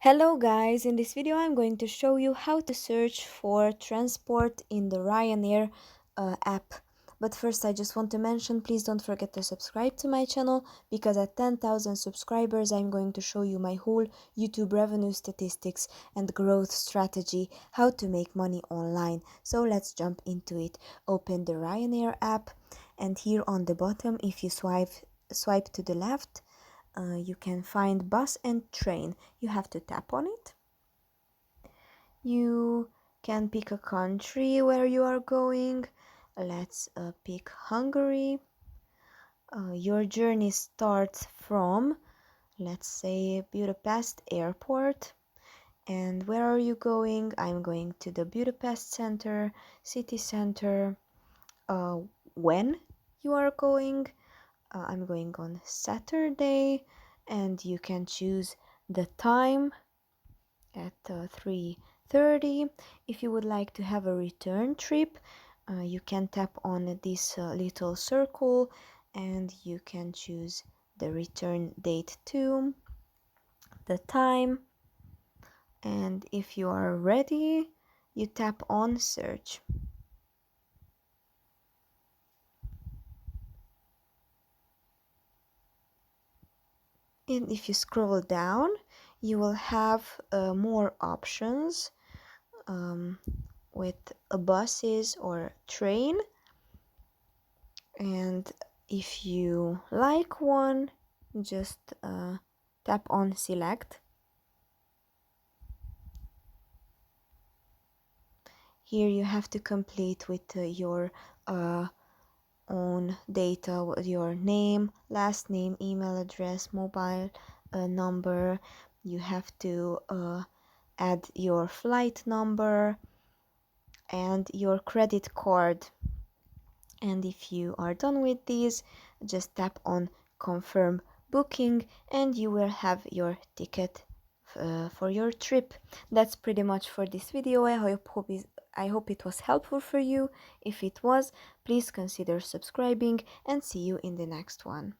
Hello guys, in this video I'm going to show you how to search for transport in the Ryanair app. But first I just want to mention, please don't forget to subscribe to my channel, because at 10,000 subscribers I'm going to show you my whole YouTube revenue statistics and growth strategy, how to make money online. So let's jump into it. Open the Ryanair app, and here on the bottom, if you swipe to the left, you can find bus and train. You have to tap on it. You can pick a country where you are going. Let's pick Hungary. Your journey starts from, let's say, Budapest airport. And where are you going? I'm going to the Budapest center, city center. When you are going? I'm going on Saturday, and you can choose the time at 3:30. If you would like to have a return trip, you can tap on this little circle and you can choose the return date too, the time, and if you are ready, you tap on search. And if you scroll down, you will have more options with buses or train. And if you like one, just tap on select. Here you have to complete with your own data, your name, last name, email address, mobile number. You have to add your flight number and your credit card. And if you are done with these, just tap on confirm booking and you will have your ticket for your trip. That's pretty much for this video. I hope it was helpful for you. If it was, please consider subscribing and see you in the next one.